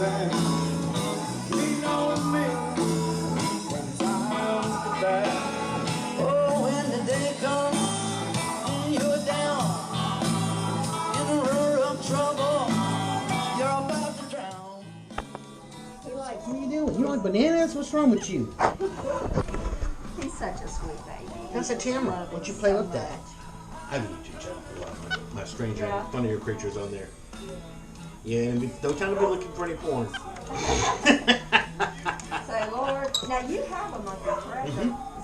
and lean on me when times get bad. Oh, when the day comes and you're down in a river of trouble, you're about to drown. What are you doing? You like bananas? What's wrong with you? He's such a sweet baby. That's a Tamara. Why don't you play with that? I have a YouTube channel for a lot of my stranger, funnier creatures on there. Yeah, and don't tell me to be looking for any porn. So, Lord, now you have a monkey, correct?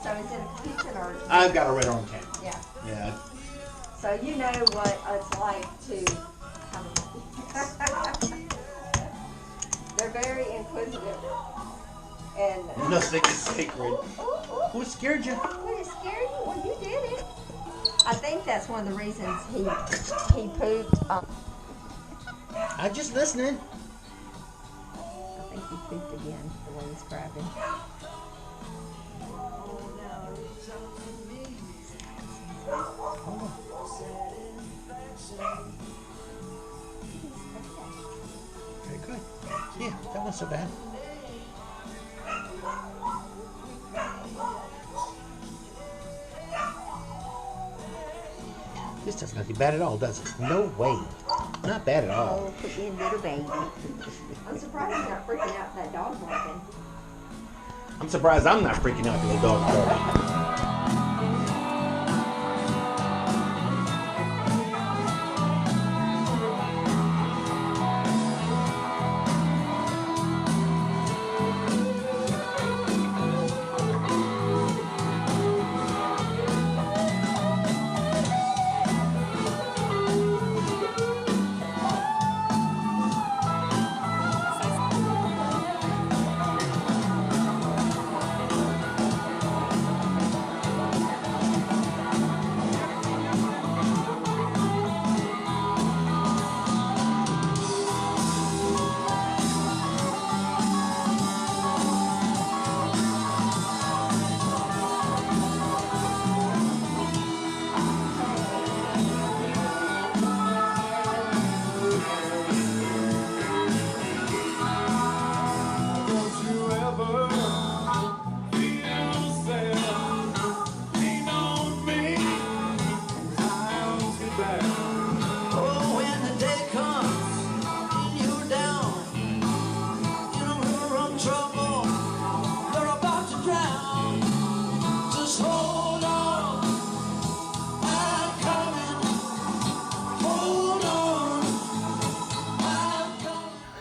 So is it a Capuchin or? I've got a red arm cat. Yeah. Yeah. So you know what it's like to have a monkey. They're very inquisitive. And Nothing is sacred. Who scared you? Would it scare you? Well, you did it. I think that's one of the reasons he pooped. I'm just listening. I think he pooped again, the way he's grabbing. Very good. Yeah, that wasn't so bad. This does not be bad at all, does it? No way. Not bad at all. Oh, put me in little baby. I'm surprised he's not freaking out that dog barking. I'm surprised I'm not freaking out because the dog's barking.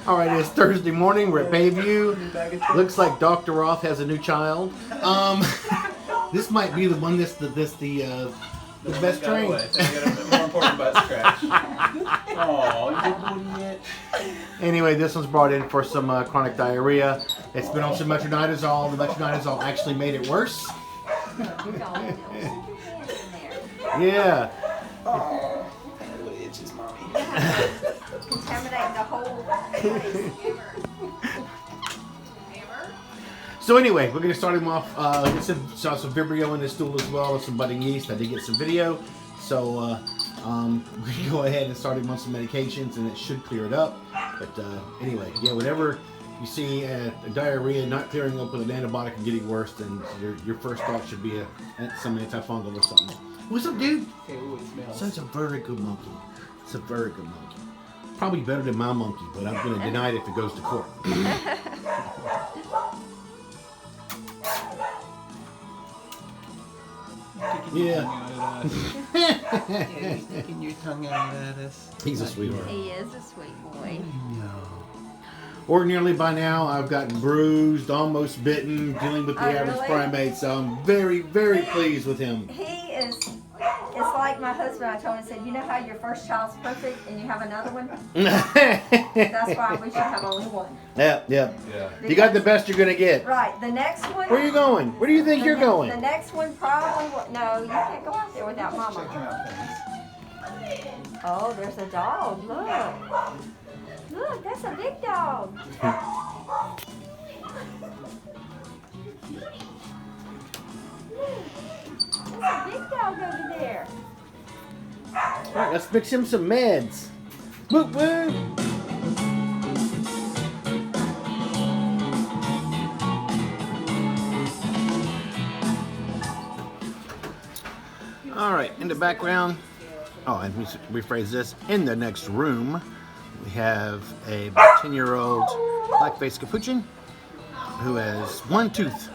All right, it's Thursday morning. We're at Bayview. Looks like Dr. Roth has a new child. This might be the one that's the best train. So you got a more important butt scratch. Oh, you didn't yet. Anyway, this one's brought in for some chronic diarrhea. It's been on some metronidazole. The metronidazole actually made it worse. Yeah. Oh, that really itches, mommy. Contaminate the whole place. So anyway, we're gonna start him off. Saw some Vibrio in the stool as well, and some budding yeast. I did get some video, so we can go ahead and start him on some medications, and it should clear it up. But anyway, yeah, whenever you see diarrhea not clearing up with an antibiotic and getting worse, then your first thought should be some antifungal or something. What's up, dude? Okay, ooh, it smells. Such a very good monkey. It's a very good monkey. Probably better than my monkey, but I'm gonna deny it if it goes to court. Yeah. He's sticking your tongue out at us. He's a sweetheart. He is a sweet boy. No. Ordinarily by now I've gotten bruised, almost bitten, dealing with the average really? primate, so I'm very, very pleased with him. He is, it's like my husband, I told him, I said, you know how your first child's perfect and you have another one? That's why we should have only one. Yeah. Yeah. You got the best you're gonna get. Right, the next one. Where are you going? Where do you think you're going? The next one probably, no, you can't go out there without Check him mama. out, please. Oh, there's a dog, look. Look, that's a big dog. That's a big dog over there. Alright, let's mix him some meds. Woo woo! All right, in the background, oh, and we rephrase this, in the next room, we have a 10-year-old black-faced Capuchin who has one tooth,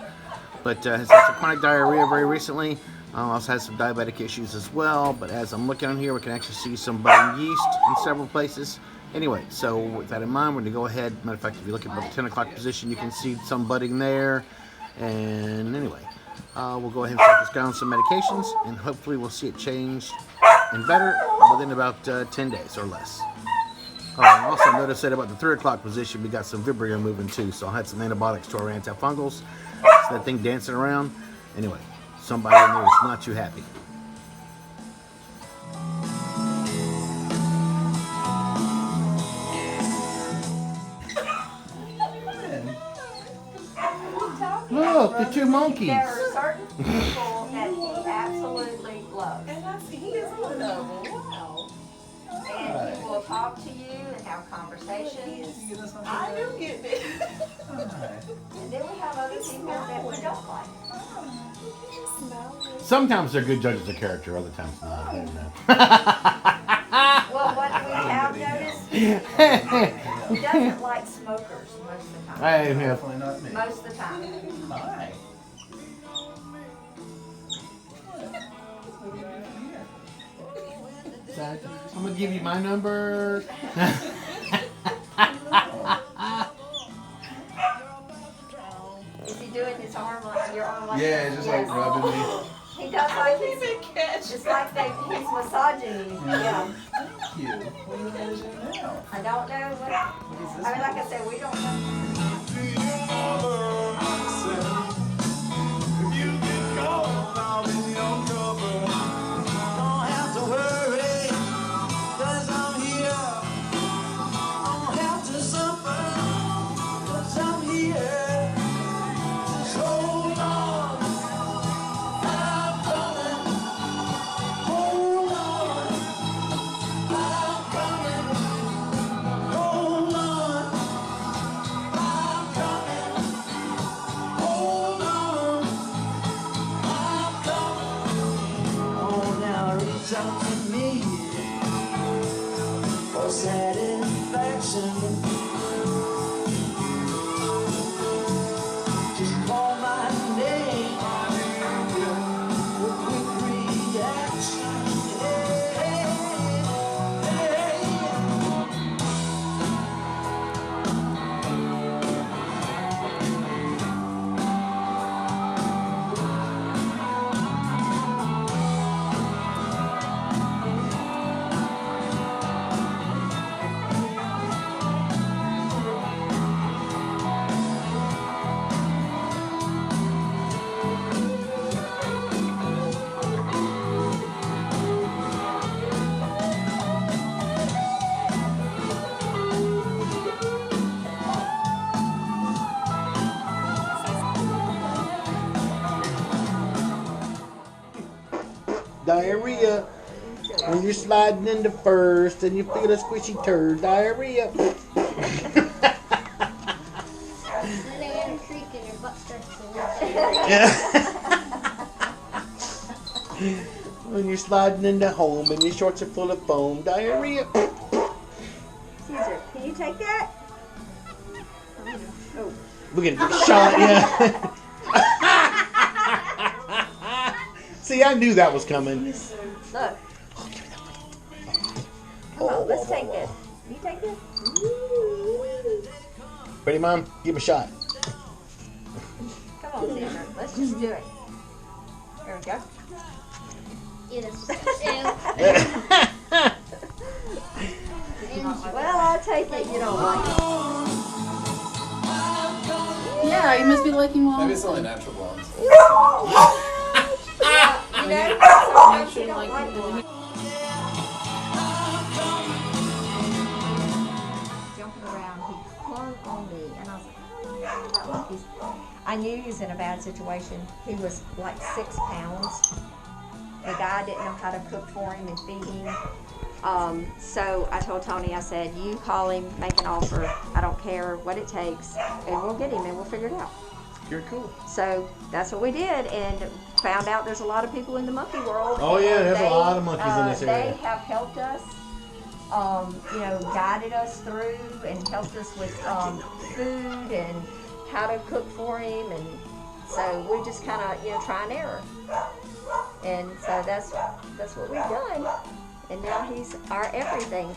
but has had some chronic diarrhea very recently. Also has some diabetic issues as well, but as I'm looking on here, we can actually see some budding yeast in several places. Anyway, so with that in mind, we're going to go ahead. Matter of fact, if you look at the 10 o'clock position, you can see some budding there. And anyway, we'll go ahead and start this guy on some medications, and hopefully we'll see it change and better within about 10 days or less. Oh, and also notice that about the 3 o'clock position, we got some Vibrio moving too, so I had some antibiotics to our antifungals. So that thing dancing around. Anyway, somebody in there is not too happy. Look, the two monkeys. There are certain people that he absolutely loves. And he is one of them. Wow. And he will talk to you and have conversations. I do get it. And then we have other people that we don't like. Sometimes they're good judges of character, other times not. I don't know. Well, what we have noticed, he doesn't like smokers most of the time. I have. Definitely not me. Most of the time. Hi. I'm gonna give you my number. Is he doing his arm like your arm like Yeah, that? just like rubbing me. He does like it's like he's massaging you. Yeah. Thank you. What do you want to do now? I don't know what. What is this? I mean, like I said, we don't know. Don't have to worry, 'cause I'm here. Don't have to suffer, 'cause I'm here. Just hold on, I'm coming. Hold on, I'm coming. Hold on, I'm coming. Hold on, I'm coming. Oh, now reach out to me for satisfaction. Just call my name with quick reaction. Hey, hey, Diarrhea. When you're sliding into first and you feel a squishy turd. Diarrhea. When they're in a creek and your butt starts to leak. When you're sliding into home and your shorts are full of foam. Diarrhea. Caesar, can you take that? We're gonna get a shot, yeah. See, I knew that was coming. Look. Come on, let's take this. You take this? Ready, Mom? Give him a shot. Come on, Caesar. Let's just do it. There we go. Yeah, that's Well, I'll take it. You don't like it. Yeah, you must be liking Maybe one. it's only natural blondes. You know, sometimes you don't like it. Jumping around, he clung on me, and I was like, oh, I knew he was in a bad situation. He was like 6 pounds. The guy didn't know how to cook for him and feed him. So I told Tony, I said, you call him, make an offer. I don't care what it takes, and we'll get him and we'll figure it out. You're cool. So that's what we did, and found out there's a lot of people in the monkey world. Oh, yeah, there's a They, lot of monkeys in this area. They have helped us, guided us through and helped us with food and how to cook for him, and so we just kind of try and error, and so that's what we've done, and now he's our everything.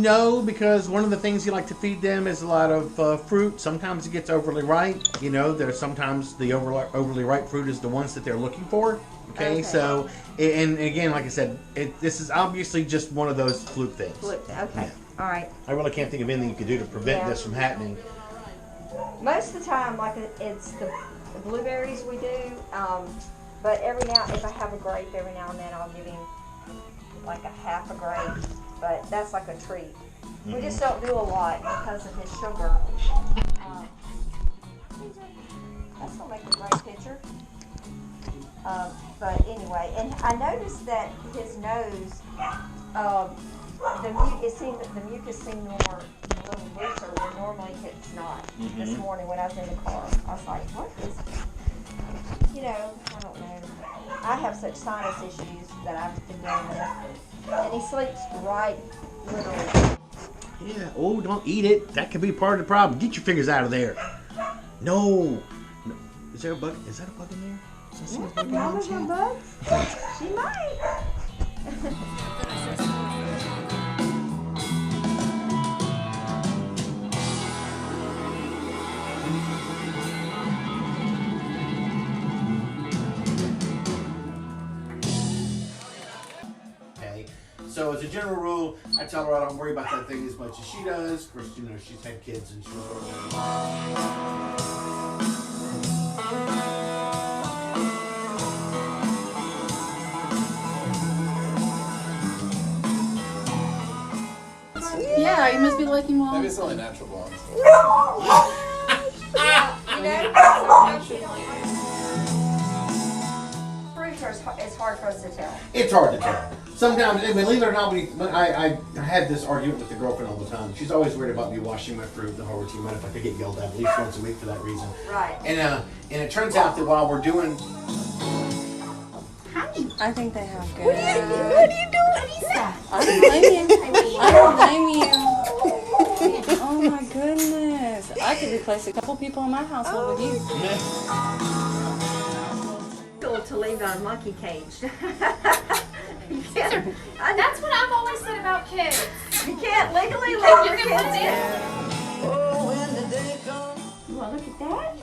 No, because one of the things you like to feed them is a lot of fruit. Sometimes it gets overly ripe. There's sometimes the overly ripe fruit is the ones that they're looking for. Okay. So, and again, like I said, this is obviously just one of those fluke things. Okay. Yeah. All right. I really can't think of anything you could do to prevent this from happening. Most of the time, like it's the blueberries we do, but every now, if I have a grape, every now and then I'll give him like a half a grape, but that's like a treat. We just don't do a lot because of his sugar. That's gonna make a great picture. But anyway, and I noticed that his nose, the mucus seemed more a little looser than normally it's not. This morning when I was in the car, I was like, what is, I don't know. I have such sinus issues that I've been dealing with. And he sleeps right, literally. Yeah. Oh, don't eat it. That could be part of the problem. Get your fingers out of there. No. Is there a bug? Is that a bug in there? Mama's a bug? She might. So as a general rule, I tell her I don't worry about that thing as much as she does. Of course, she's had kids and she's Yeah, you must be liking Maybe mom. it's only natural blondes. It's hard for us to tell. It's hard to tell. Sometimes, believe it or not, I had this argument with the girlfriend all the time. She's always worried about me washing my fruit the whole routine. Matter of fact, I get yelled at least once a week for that reason. Right. And it turns out that while we're doing, I think they have good. What are you doing, Lisa? I don't blame you. I don't blame you. Oh my goodness. I could replace a couple people in my household with you. To leave a monkey cage. That's what I've always said about kids. You can't legally leave You're your gonna kids in. Oh, when the day comes. Well, look at that.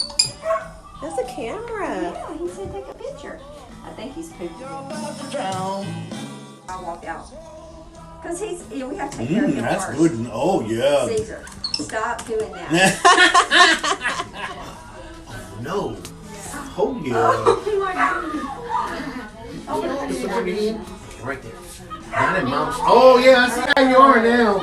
That's a camera. Yeah, he said take a picture. I think he's pooping. You're about to drown. I'll walk out. Because we have to take care of him That's first. good. Oh, yeah. Caesar, stop doing that. No. Oh, yeah. Oh my goodness. right there. Not in mom's. Oh yeah, I see how you are now.